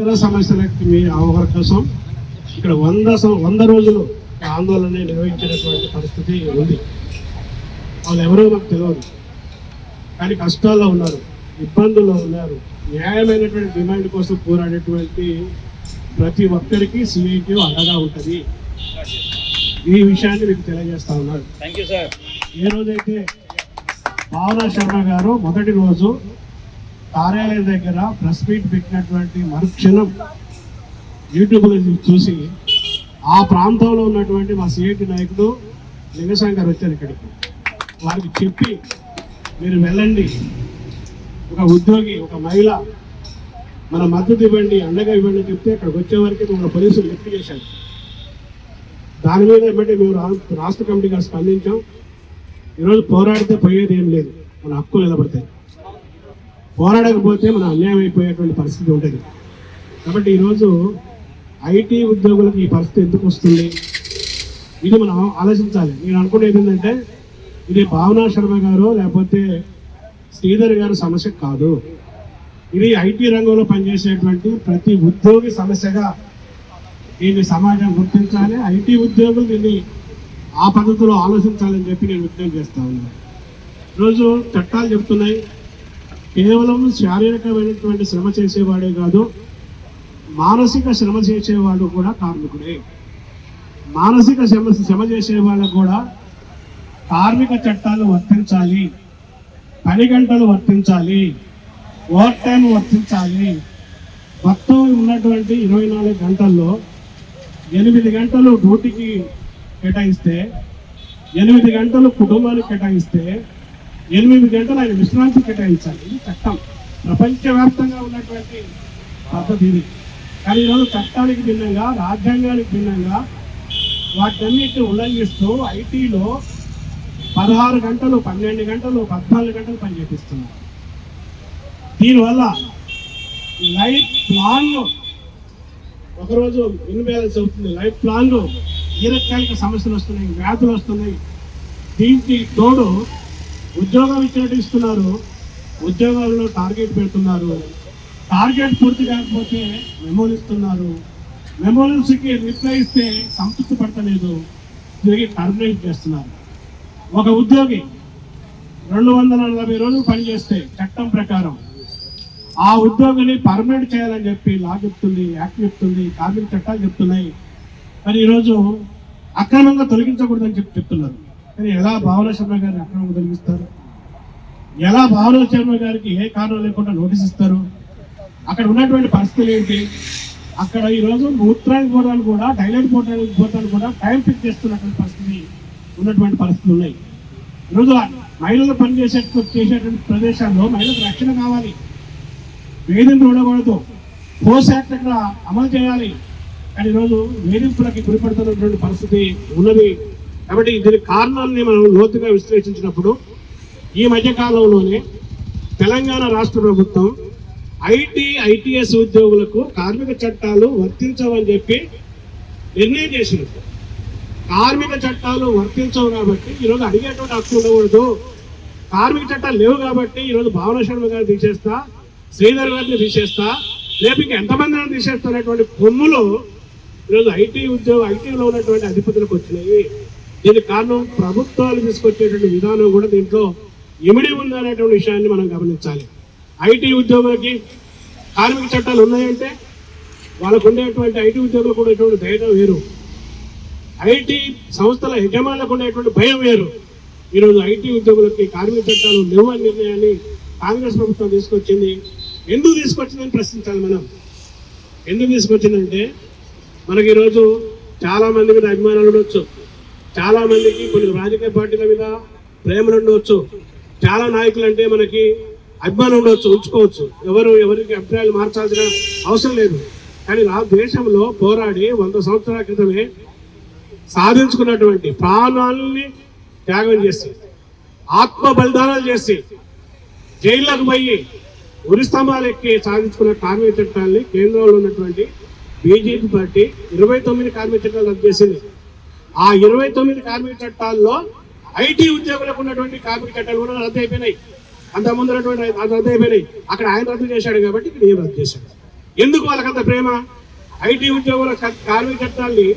ఇతర సమస్యలకి మీ అవగాహన కోసం ఇక్కడ 100 రోజులు ఆందోళన నిర్వహించినటువంటి పరిస్థితి ఉంది. వాళ్ళు ఎవరో మాకు తెలియదు, కానీ కష్టాల్లో ఉన్నారు, ఇబ్బందుల్లో ఉన్నారు. న్యాయమైనటువంటి డిమాండ్ కోసం పోరాడేటువంటి ప్రతి ఒక్కరికి సిఐటి అండగా ఉంటుంది. ఈ విషయాన్ని మీకు తెలియజేస్తా ఉన్నారు. ఏ రోజైతే భావన శర్మ గారు మొదటి రోజు కార్యాలయం దగ్గర ప్రెస్ మీట్ పెట్టినటువంటి మరుక్షణం యూట్యూబ్లో చూసి ఆ ప్రాంతంలో ఉన్నటువంటి మా సిఐటి నాయకుడు లింగశంకర్ వచ్చారు ఇక్కడికి. వారికి చెప్పి మీరు వెళ్ళండి, ఒక ఉద్యోగి, ఒక మహిళ మన మద్దతు ఇవ్వండి, అండగా ఇవ్వండి చెప్తే అక్కడికి వచ్చే వరకు మన పోలీసులు లిఫ్ట్ చేశారు. దాని మీద ఏమంటే మేము రాష్ట్ర కమిటీగా స్పందించాం. ఈరోజు పోరాడితే పోయేది ఏం లేదు, మన హక్కులు నిలబడతాయి. పోరాడకపోతే మన అన్యాయం అయిపోయేటువంటి పరిస్థితి ఉంటుంది. కాబట్టి ఈరోజు ఐటీ ఉద్యోగులకు ఈ పరిస్థితి ఎందుకు వస్తుంది, ఇది మనం ఆలోచించాలి. నేను అనుకునేది ఏంటంటే ఇది భావనా శర్మ గారు లేకపోతే శ్రీధర్ గారు సమస్య కాదు, ఇది ఐటీ రంగంలో పనిచేసేటువంటి ప్రతి ఉద్యోగి సమస్యగా దీన్ని సమాజం గుర్తించాలి. ఐటీ ఉద్యోగులు దీన్ని ఆ పద్ధతిలో ఆలోచించాలని చెప్పి నేను విజ్ఞప్తి చేస్తా ఉన్నాను. ఈరోజు చట్టాలు చెప్తున్నాయి, కేవలం శారీరకమైనటువంటి శ్రమ చేసేవాడే కాదు, మానసిక శ్రమ చేసేవాడు కూడా కార్మికుడే. మానసిక శ్రమ చేసే వాళ్ళకు కూడా కార్మిక చట్టాలు వర్తించాలి, పని గంటలు వర్తించాలి, ఓవర్ టైం వర్తించాలి. మొత్తం ఉన్నటువంటి 24 గంటల్లో 8 గంటలు డ్యూటీకి కేటాయిస్తే, 8 గంటలు కుటుంబానికి కేటాయిస్తే, 8 గంటలు ఆయన విశ్రాంతి కేటాయించాలి. ఇది చట్టం, ప్రపంచవ్యాప్తంగా ఉన్నటువంటి పద్ధతి ఇది. కానీ ఈరోజు చట్టానికి భిన్నంగా, రాజ్యాంగానికి భిన్నంగా వాటన్నిటిని ఉల్లంఘిస్తూ ఐటీలో 16 గంటలు, 12 గంటలు, 14 గంటలు పనిచేపిస్తున్నారు. దీనివల్ల లైఫ్ లాంగ్ ఒకరోజు ఇన్బ్యాలెన్స్ అవుతుంది, లైఫ్ లాంగ్ దీర్ఘకాలిక సమస్యలు వస్తున్నాయి, వ్యాధులు వస్తున్నాయి. దీనికి తోడు ఉద్యోగం ఇచ్చినట్టు ఇస్తున్నారు, ఉద్యోగాల్లో టార్గెట్ పెడుతున్నారు, టార్గెట్ పూర్తి కాకపోతే మెమోలు ఇస్తున్నారు, మెమోలన్స్కి రిప్లై ఇస్తే సంతృప్తి పడతలేదు, తిరిగి టర్మినేట్ చేస్తున్నారు. ఒక ఉద్యోగి 240 రోజులు పనిచేస్తే చట్టం ప్రకారం ఆ ఉద్యోగిని పర్మనెంట్ చేయాలని చెప్పి లా చెప్తుంది, యాక్ట్ చెప్తుంది, కార్మిక చట్టాలు చెప్తున్నాయి. కానీ ఈరోజు అక్రమంగా తొలగించకూడదని చెప్తున్నారు. కానీ ఎలా భావన శర్మ గారిని అక్రమంగా తొలగిస్తారు? ఎలా భావన శర్మ గారికి ఏ కారణం లేకుండా నోటీస్ ఇస్తారు? అక్కడ ఉన్నటువంటి పరిస్థితులు ఏంటి? అక్కడ ఈరోజు మూత్రానికి పోవడానికి కూడా, టైలెట్ పోవడానికి కూడా టైం ఫిక్స్ చేస్తున్నటువంటి పరిస్థితి ఉన్నటువంటి పరిస్థితులు ఉన్నాయి. ఈరోజు మహిళలు చేసేటువంటి ప్రదేశాల్లో మహిళలకు రక్షణ కావాలి, వేధింపులు ఉండకూడదు, పోస్ యాక్ట్ అక్కడ అమలు చేయాలి. కానీ ఈరోజు వేధింపులకి గురిపడుతున్నటువంటి పరిస్థితి ఉన్నది. కాబట్టి దీని కారణాన్ని మనం లోతుగా విశ్లేషించినప్పుడు ఈ మధ్య కాలంలోనే తెలంగాణ రాష్ట్ర ప్రభుత్వం ఐటీఎస్ ఉద్యోగులకు కార్మిక చట్టాలు వర్తించవని చెప్పి నిర్ణయం చేసినట్టు. కార్మిక చట్టాలు వర్తించవు కాబట్టి ఈరోజు అడిగేటువంటి హక్కు ఉండకూడదు, కార్మిక చట్టాలు లేవు కాబట్టి ఈరోజు భావన శర్మ గారిని తీసేస్తా, శ్రీధర్ గారిని తీసేస్తా, రేపు ఇంకా ఎంతమందిని తీసేస్తున్నటువంటి కొమ్ములు ఈరోజు ఐటీలో ఉన్నటువంటి అధిపతులకు వచ్చినాయి. దీనికి కారణం ప్రభుత్వాలు తీసుకొచ్చేటువంటి విధానం కూడా దీంట్లో ఇమిడి ఉందనేటువంటి విషయాన్ని మనం గమనించాలి. ఐటీ ఉద్యోగులకి కార్మిక చట్టాలు ఉన్నాయంటే వాళ్ళకు ఉండేటువంటి ఐటీ ఉద్యోగులకు ఉండేటువంటి ధైర్యం వేరు, ఐటీ సంస్థల యజమానులకు ఉండేటువంటి భయం వేరు. ఈరోజు ఐటీ ఉద్యోగులకి కార్మిక చట్టాలు లేవని నిర్ణయాన్ని కాంగ్రెస్ ప్రభుత్వం తీసుకొచ్చింది. ఎందుకు తీసుకొచ్చిందని ప్రశ్నించాలి మనం. ఎందుకు తీసుకొచ్చిందంటే మనకి ఈరోజు చాలా మంది మీద అభిమానాలు ఉండవచ్చు, చాలా మందికి కొన్ని రాజకీయ పార్టీల మీద ప్రేమలు ఉండవచ్చు, చాలా నాయకులు అంటే మనకి అభిమానం ఉండవచ్చు, ఉంచుకోవచ్చు, ఎవరికి అభిప్రాయాలు మార్చాల్సిన అవసరం లేదు. కానీ దేశంలో పోరాడి 100 సంవత్సరాల క్రితమే సాధించుకున్నటువంటి ప్రాణాలని త్యాగం చేసి, ఆత్మ బలిదానాలు చేసి, జైళ్ళకు పోయి ఉరి స్తంభాలు ఎక్కి సాధించుకున్న కార్మిక చట్టాలని కేంద్రంలో ఉన్నటువంటి బీజేపీ పార్టీ 29 కార్మిక చట్టాలు రద్దు చేసింది. ఆ 29 కార్మిక చట్టాల్లో ఐటీ ఉద్యోగులకు ఉన్నటువంటి కార్మిక చట్టాలు కూడా రద్దు అయిపోయినాయి. అంత ముందు రద్దు అయిపోయినాయి. అక్కడ ఆయన రద్దు చేశాడు కాబట్టి ఇక్కడ ఏం రద్దు చేశాడు. ఎందుకు వాళ్ళకంత ప్రేమ? ఐటీ ఉద్యోగుల కార్మిక చట్టాన్ని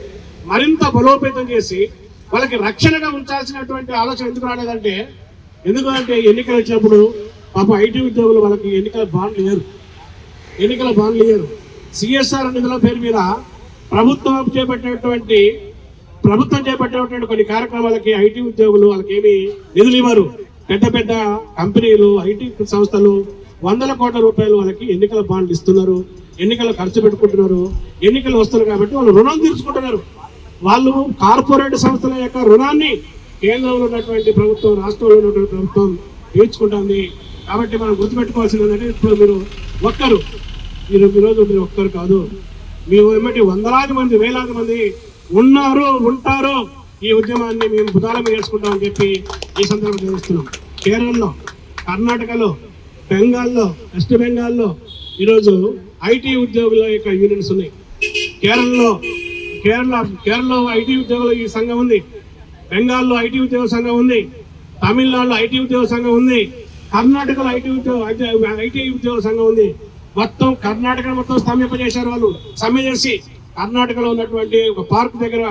మరింత బలోపేతం చేసి వాళ్ళకి రక్షణగా ఉంచాల్సినటువంటి ఆలోచన ఎందుకు రాలేదంటే, ఎందుకంటే ఎన్నికలు వచ్చినప్పుడు పాపం ఐటీ ఉద్యోగులు వాళ్ళకి ఎన్నికల బాండ్లు ఇయ్యరు. సిఎస్ఆర్ నిధుల పేరు మీద ప్రభుత్వం చేపట్టేటువంటి కొన్ని కార్యక్రమాలకి ఐటీ ఉద్యోగులు వాళ్ళకి ఏమి నిధులు ఇవ్వరు. పెద్ద పెద్ద కంపెనీలు, ఐటీ సంస్థలు వందల కోట్ల రూపాయలు వాళ్ళకి ఎన్నికల బాండ్లు ఇస్తున్నారు, ఎన్నికలు ఖర్చు పెట్టుకుంటున్నారు. ఎన్నికలు వస్తున్నారు కాబట్టి వాళ్ళు రుణం తీర్చుకుంటున్నారు. వాళ్ళు కార్పొరేట్ సంస్థల యొక్క రుణాన్ని కేంద్రంలో ఉన్నటువంటి ప్రభుత్వం, రాష్ట్రంలో ఉన్నటువంటి ప్రభుత్వం తీర్చుకుంటుంది. కాబట్టి మనం గుర్తుపెట్టుకోవాల్సింది ఏంటంటే, ఇప్పుడు మీరు ఈరోజు మీరు ఒక్కరు కాదు, మేము ఏమిటి వందలాది మంది, వేలాది మంది ఉంటారు. ఈ ఉద్యమాన్ని మేము బుధాలం చేసుకుంటామని చెప్పి ఈ సందర్భంగా తెలుస్తున్నాం. కేరళలో, కర్ణాటకలో, బెంగాల్లో, వెస్ట్ బెంగాల్లో ఈరోజు ఐటీ ఉద్యోగుల యొక్క యూనియన్స్ ఉన్నాయి. కేరళలో ఐటీ ఉద్యోగుల ఈ సంఘం ఉంది, బెంగాల్లో ఐటీ ఉద్యోగ సంఘం ఉంది, తమిళనాడులో ఐటీ ఉద్యోగ సంఘం ఉంది, కర్ణాటకలో ఐటీ ఉద్యోగ సంఘం ఉంది. మొత్తం కర్ణాటక మొత్తం స్తంభింపజేశారు. వాళ్ళు సమ్మె చేసి కర్ణాటకలో ఉన్నటువంటి ఒక పార్క్ దగ్గర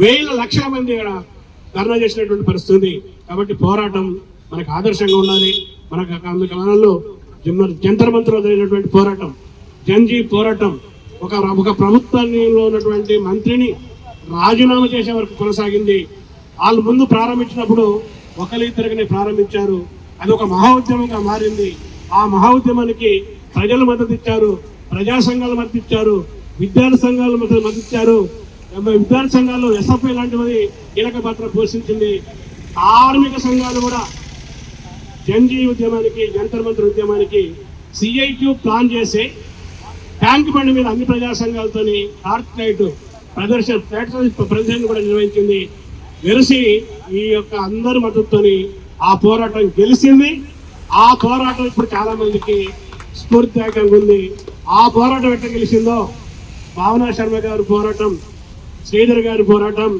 వేల లక్షల మంది ఇక్కడ ధర్నా చేసినటువంటి పరిస్థితి. కాబట్టి పోరాటం మనకు ఆదర్శంగా ఉండాలి. మనలో జంతర్ మంత్రంలో జరిగినటువంటి పోరాటం, జంజీ పోరాటం, ఒక ప్రభుత్వంలో ఉన్నటువంటి మంత్రిని రాజీనామా చేసే వరకు కొనసాగింది. వాళ్ళు ముందు ప్రారంభించినప్పుడు ఒకరిద్దరిని ప్రారంభించారు. అది ఒక మహా ఉద్యమంగా మారింది. ఆ మహా ఉద్యమానికి ప్రజలు మద్దతు ఇచ్చారు, ప్రజా సంఘాలు మద్దతు ఇచ్చారు, విద్యార్థి సంఘాలు మద్దతు ఇచ్చారు. విద్యార్థి సంఘాలు ఎస్ఎఫ్ఐ లాంటివి కీలక పాత్ర పోషించింది. కార్మిక సంఘాలు కూడా జంజీ ఉద్యమానికి, జంతర్ మంత్ర ఉద్యమానికి సిఐక్యూ ప్లాన్ చేసి ట్యాంక్ బండి మీద అన్ని ప్రజా సంఘాలతోని టార్చ్ లైట్ ప్రదర్శన కూడా నిర్వహించింది. గెలిచి ఈ యొక్క అందరి మద్దతుతోని ఆ పోరాటం గెలిచింది. ఆ పోరాటం ఇప్పుడు చాలా మందికి స్ఫూర్తిదాయకంగా ఉంది. ఆ పోరాటం ఎట్లా గెలిచిందో, భావనా శర్మ గారి పోరాటం, శ్రీధర్ గారి పోరాటం,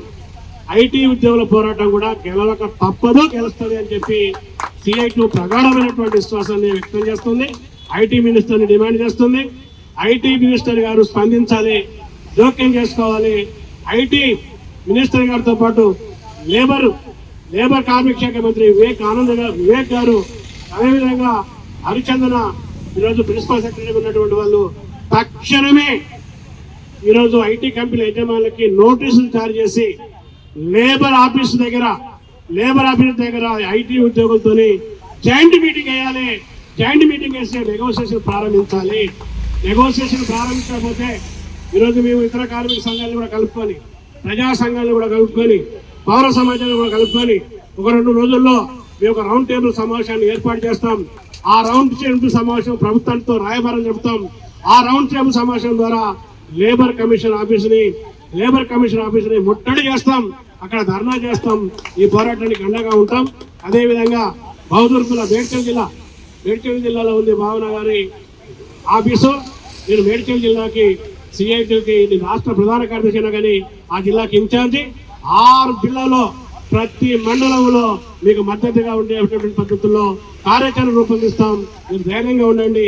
ఐటీ ఉద్యోగుల పోరాటం కూడా గెలవక తప్పదు, గెలుస్తుంది అని చెప్పి సిఐక్యూ ప్రగాఢమైనటువంటి విశ్వాసాన్ని వ్యక్తం చేస్తుంది. ఐటీ మినిస్టర్ని డిమాండ్ చేస్తుంది. ఐటీ మినిస్టర్ గారు స్పందించాలి, జోక్యం చేసుకోవాలి. ఐటీ మినిస్టర్ గారితో పాటు లేబర్ కార్మిక శాఖ మంత్రి వివేక్ గారు, అదేవిధంగా హరిచందన ఈరోజు ప్రిన్సిపల్ సెక్రటరీ ఉన్నటువంటి వాళ్ళు తక్షణమే ఈరోజు ఐటీ కంపెనీ యజమానులకి నోటీసులు జారీ చేసి లేబర్ ఆఫీస్ దగ్గర ఐటీ ఉద్యోగులతోని జాయింట్ మీటింగ్ వేయాలి. జాయింట్ మీటింగ్ వేసి నెగోసియేషన్ ప్రారంభించాలి. నెగోసియేషన్ ప్రారంభించకపోతే ఈరోజు మేము ఇతర కార్మిక సంఘాలను కూడా కలుపుకొని, ప్రజా సంఘాలను కూడా కలుపుకొని, పౌర సమాజాన్ని కూడా కలుపుకొని ఒక 2 రోజుల్లో మేము ఒక రౌండ్ టేబుల్ సమావేశాన్ని ఏర్పాటు చేస్తాం. ఆ రౌండ్ టేబుల్ సమావేశం ప్రభుత్వంతో రాయబారం చెబుతాం. ఆ రౌండ్ టేబుల్ సమావేశం ద్వారా లేబర్ కమిషన్ ఆఫీసుని ముట్టడి చేస్తాం, అక్కడ ధర్నా చేస్తాం, ఈ పోరాటానికి అండగా ఉంటాం. అదేవిధంగా బహదూర్పుల మేడ్చల్ జిల్లాలో ఉంది భావన గారి ఆఫీసు. నేను మేడ్చల్ జిల్లాకి సిఐటికి రాష్ట్ర ప్రధాన కార్యదర్శి అయినా కానీ ఆ జిల్లాకి ఇన్ఛార్జి. 6 జిల్లాలో ప్రతి మండలంలో మీకు మద్దతుగా ఉండేటువంటి పద్ధతుల్లో కార్యాచరణ రూపొందిస్తాం. మీరు ధైర్యంగా ఉండండి.